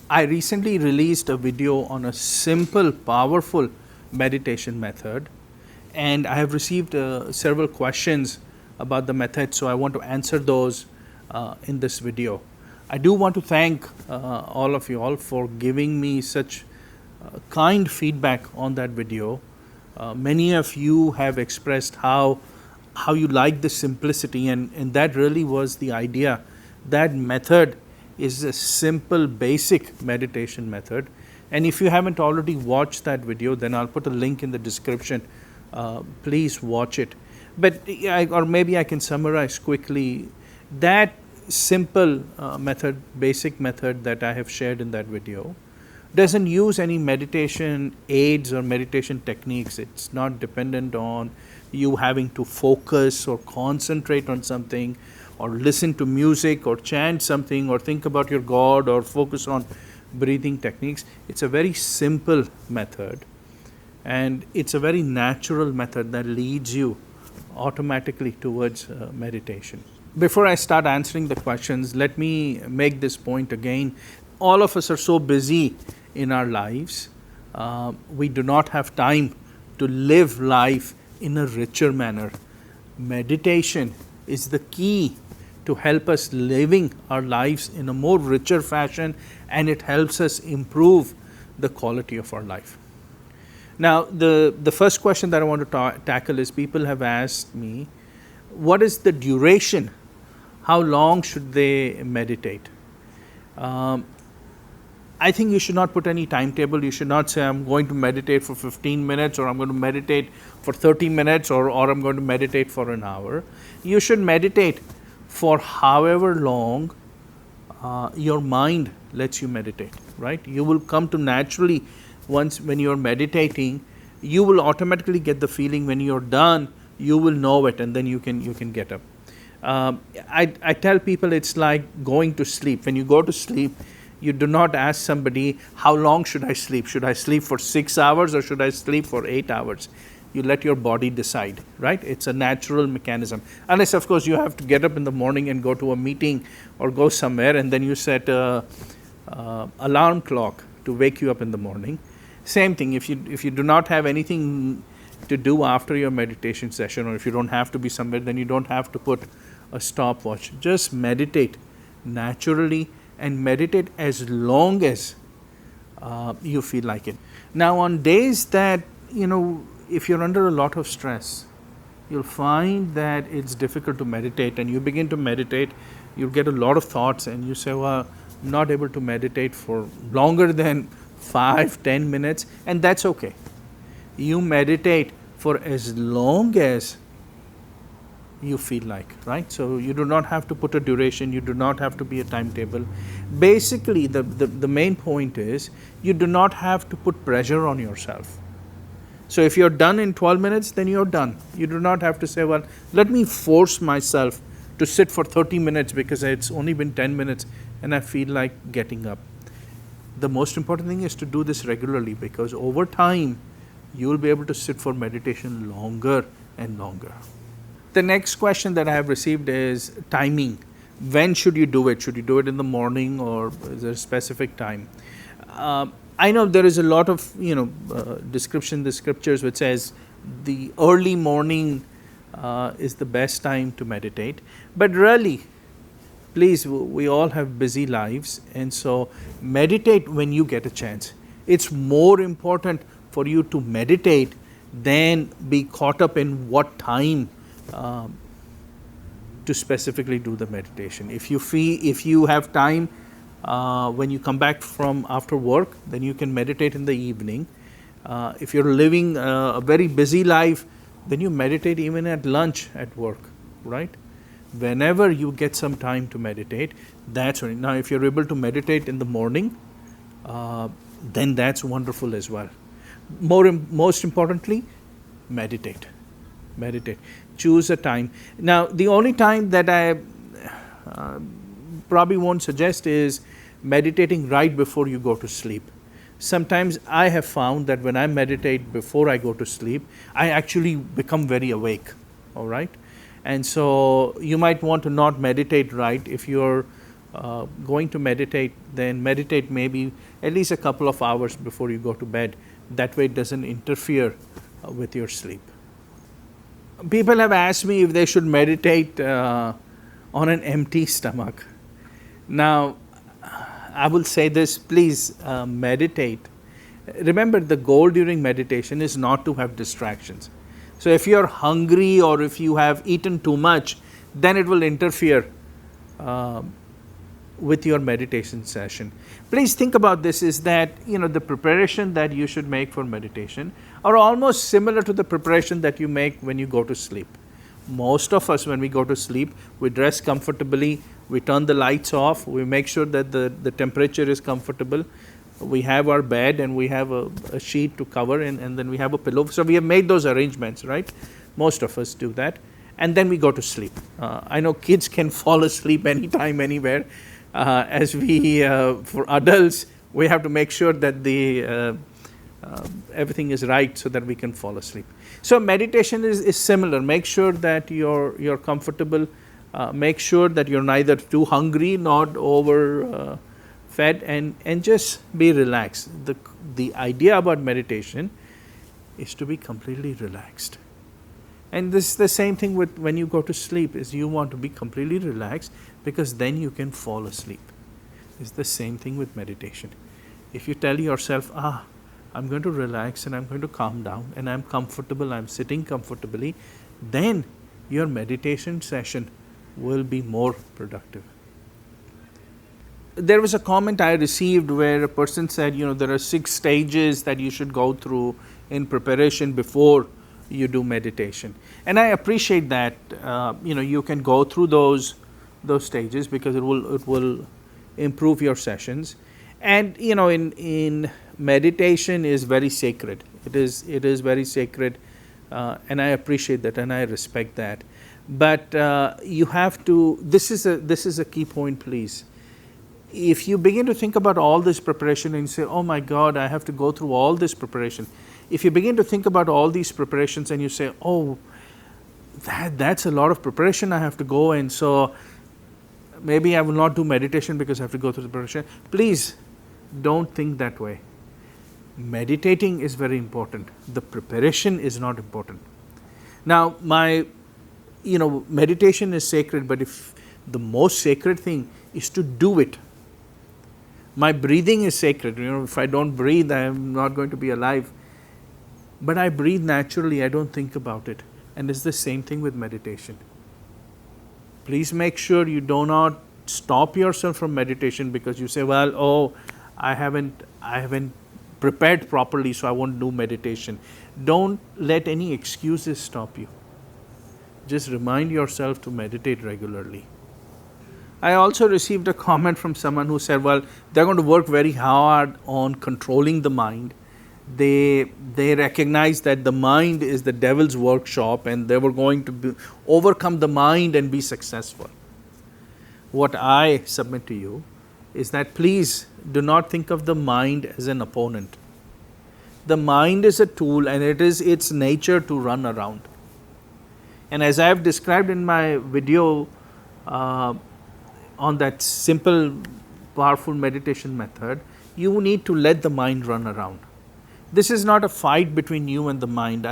I recently released a video on a simple, powerful meditation method, and I have received several questions about the method, so I want to answer those in this video. I do want to thank all of you all for giving me such kind feedback on that video. Many of you have expressed how you like the simplicity, and that really was the idea. That method is a simple, basic meditation method. And if you haven't already watched that video, then I'll put a link in the description. Please watch it. But or maybe I can summarize quickly that simple method, basic method that I have shared in that video doesn't use any meditation aids or meditation techniques. It's not dependent on you having to focus or concentrate on something or listen to music or chant something or think about your God or focus on breathing techniques. It's a very simple method, and it's a very natural method that leads you automatically towards meditation. Before I start answering the questions, let me make this point again. All of us are so busy in our lives. We do not have time to live life in a richer manner. Meditation is the key to help us living our lives in a more richer fashion, and it helps us improve the quality of our life. Now, the first question that I want to tackle is, people have asked me, what is the duration? How long should they meditate? I think you should not put any timetable. You should not say, I'm going to meditate for 15 minutes, or I'm going to meditate for 30 minutes, or I'm going to meditate for an hour. You should meditate for however long your mind lets you meditate, right? You will come to naturally, once when you're meditating, you will automatically get the feeling. When you're done, you will know it, and then you can get up. I tell people it's like going to sleep. When you go to sleep, you do not ask somebody, how long should I sleep? Should I sleep for 6 hours or should I sleep for 8 hours? You let your body decide, right? It's a natural mechanism. Unless, of course, you have to get up in the morning and go to a meeting or go somewhere, and then you set a alarm clock to wake you up in the morning. Same thing, if you do not have anything to do after your meditation session, or if you don't have to be somewhere, then you don't have to put a stopwatch. Just meditate naturally, and meditate as long as you feel like it. Now, on days that, if you're under a lot of stress, you'll find that it's difficult to meditate, and you begin to meditate, you'll get a lot of thoughts, and you say, well, I'm not able to meditate for longer than 5-10 minutes, and that's okay. You meditate for as long as you feel like, right? So you do not have to put a duration, you do not have to be a timetable. Basically, the main point is, you do not have to put pressure on yourself. So if you're done in 12 minutes, then you're done. You do not have to say, well, let me force myself to sit for 30 minutes because it's only been 10 minutes and I feel like getting up. The most important thing is to do this regularly, because over time, you will be able to sit for meditation longer and longer. The next question that I have received is timing. When should you do it? Should you do it in the morning, or is there a specific time? I know there is a lot of description in the scriptures which says the early morning is the best time to meditate. But really, please, we all have busy lives, and so meditate when you get a chance. It's more important for you to meditate than be caught up in what time to specifically do the meditation. If you have time when you come back from after work, then you can meditate in the evening. If you're living a very busy life, then you meditate even at lunch at work, right? Whenever you get some time to meditate, that's when. Now, if you're able to meditate in the morning, then that's wonderful as well. Most importantly, meditate. Choose a time. Now, the only time that I probably won't suggest is meditating right before you go to sleep. Sometimes I have found that when I meditate before I go to sleep, I actually become very awake, all right? And so you might want to not meditate right if you're going to meditate, then meditate maybe at least a couple of hours before you go to bed. That way it doesn't interfere with your sleep. People have asked me if they should meditate on an empty stomach. Now, I will say this, please meditate. Remember, the goal during meditation is not to have distractions. So if you're hungry or if you have eaten too much, then it will interfere with your meditation session. Please think about this, is that the preparation that you should make for meditation are almost similar to the preparation that you make when you go to sleep. Most of us, when we go to sleep, we dress comfortably, we turn the lights off, we make sure that the temperature is comfortable, we have our bed and we have a sheet to cover, and then we have a pillow. So we have made those arrangements, right? Most of us do that. And then we go to sleep. I know kids can fall asleep anytime, anywhere. For adults, we have to make sure that everything is right so that we can fall asleep. So meditation is similar. Make sure that you're comfortable. Make sure that you're neither too hungry nor over fed, and just be relaxed. The idea about meditation is to be completely relaxed. And this is the same thing with when you go to sleep, is you want to be completely relaxed, because then you can fall asleep. It's the same thing with meditation. If you tell yourself, I'm going to relax and I'm going to calm down and I'm comfortable, I'm sitting comfortably, then your meditation session will be more productive. There was a comment I received where a person said, there are 6 stages that you should go through in preparation before you do meditation. And I appreciate that. You can go through those stages, because it will improve your sessions. And in meditation is very sacred. It is very sacred, and I appreciate that and I respect that. But you have to. This is a key point, please. If you begin to think about all this preparation and you say, oh my God, I have to go through all this preparation. If you begin to think about all these preparations and you say, oh, that's a lot of preparation I have to go, and so maybe I will not do meditation because I have to go through the preparation. Please don't think that way. Meditating is very important. The preparation is not important. Now, meditation is sacred, but if the most sacred thing is to do it. My breathing is sacred. If I don't breathe, I am not going to be alive. But I breathe naturally. I don't think about it. And it's the same thing with meditation. Please make sure you do not stop yourself from meditation because you say, I haven't prepared properly, so I won't do meditation. Don't let any excuses stop you. Just remind yourself to meditate regularly. I also received a comment from someone who said, they're going to work very hard on controlling the mind. They recognize that the mind is the devil's workshop, and they were going to overcome the mind and be successful. What I submit to you is that please do not think of the mind as an opponent. The mind is a tool, and it is its nature to run around. And as I have described in my video on that simple, powerful meditation method, you need to let the mind run around. This is not a fight between you and the mind.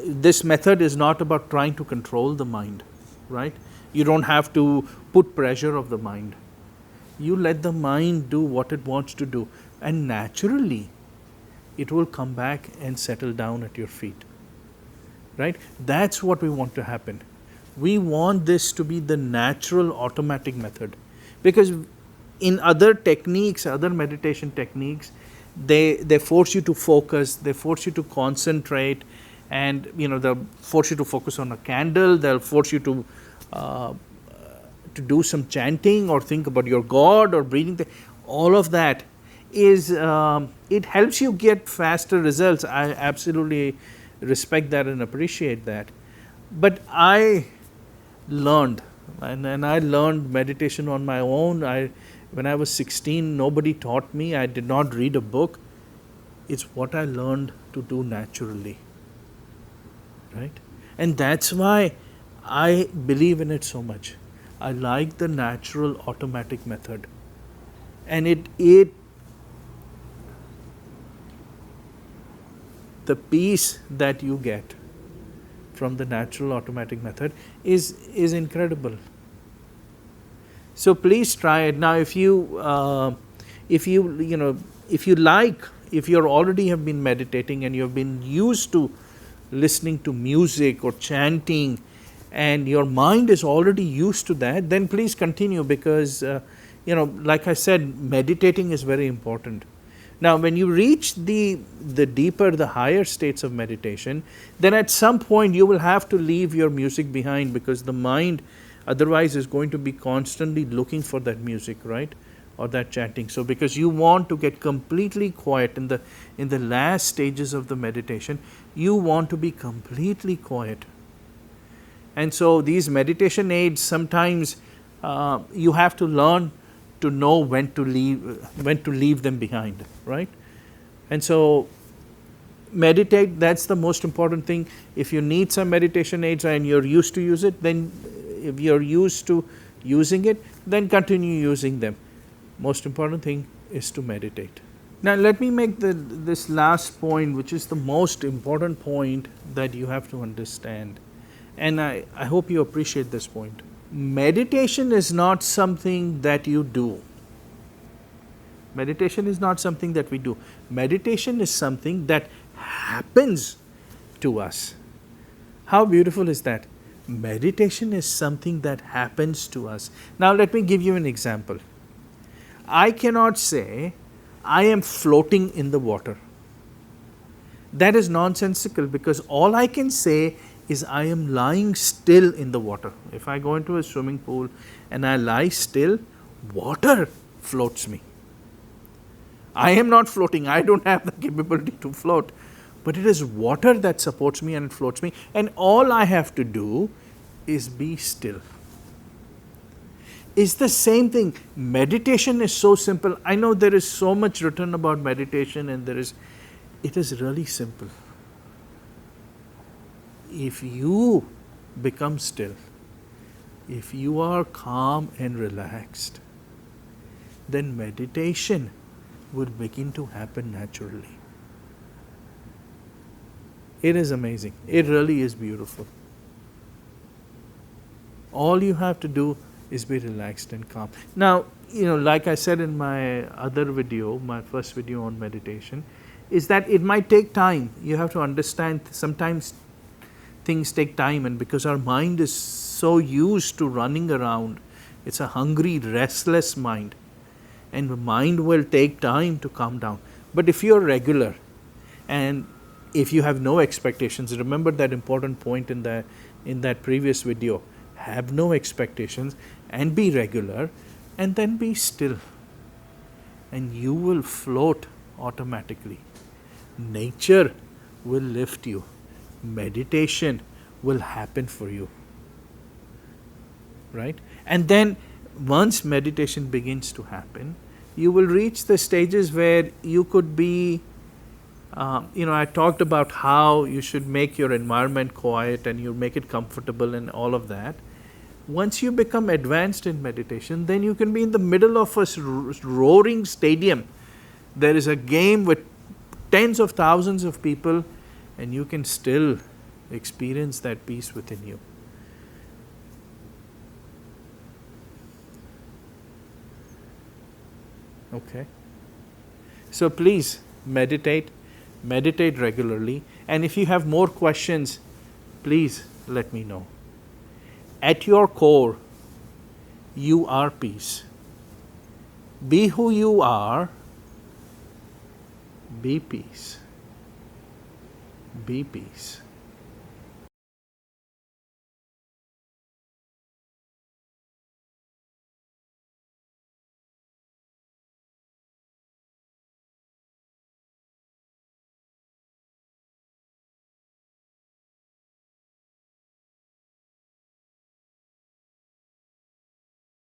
This method is not about trying to control the mind, right? You don't have to put pressure of the mind. You let the mind do what it wants to do, and naturally it will come back and settle down at your feet, right? That's what we want to happen. We want this to be the natural automatic method, because in other techniques, other meditation techniques, they force you to focus, they force you to concentrate, and they'll force you to focus on a candle, they'll force you to do some chanting or think about your God or breathing. All of that is, it helps you get faster results. I absolutely respect that and appreciate that. But I learned, and I learned meditation on my own. When I was 16, nobody taught me. I did not read a book. It's what I learned to do naturally, right? And that's why I believe in it so much. I like the natural automatic method. And it the peace that you get from the natural automatic method is incredible. So please try it. Now if you if you like, if you already have been meditating and you have been used to listening to music or chanting, and your mind is already used to that, then please continue, because like I said, meditating is very important. Now when you reach the deeper, the higher states of meditation, then at some point you will have to leave your music behind, because the mind otherwise is going to be constantly looking for that music, right, or that chanting. So because you want to get completely quiet in the last stages of the meditation, you want to be completely quiet. And so these meditation aids, sometimes you have to learn to know when to leave them behind, right? And so meditate, that's the most important thing. If you need some meditation aids and you're used to use it, then if you're used to using it, then continue using them. Most important thing is to meditate. Now let me make this last point, which is the most important point that you have to understand. And I hope you appreciate this point. Meditation is not something that you do. Meditation is not something that we do. Meditation is something that happens to us. How beautiful is that? Meditation is something that happens to us. Now let me give you an example. I cannot say I am floating in the water. That is nonsensical, because all I can say is I am lying still in the water. If I go into a swimming pool and I lie still, water floats me. I am not floating. I don't have the capability to float. But it is water that supports me and floats me. And all I have to do is be still. It's the same thing. Meditation is so simple. I know there is so much written about meditation, and it is really simple. If you become still, if you are calm and relaxed, then meditation will begin to happen naturally. It is amazing. It really is beautiful. All you have to do is be relaxed and calm. Now, like I said in my other video, my first video on meditation, is that it might take time. You have to understand, sometimes things take time, and because our mind is so used to running around, it's a hungry, restless mind, and the mind will take time to calm down. But if you're regular, and if you have no expectations, remember that important point in that previous video, have no expectations and be regular, and then be still, and you will float automatically. Nature will lift you. Meditation will happen for you, right? And then once meditation begins to happen, you will reach the stages where you could be, I talked about how you should make your environment quiet and you make it comfortable and all of that. Once you become advanced in meditation, then you can be in the middle of a roaring stadium. There is a game with tens of thousands of people, and you can still experience that peace within you. Okay? So please meditate regularly. And if you have more questions, please let me know. At your core, you are peace. Be who you are. Be peace. Be peace.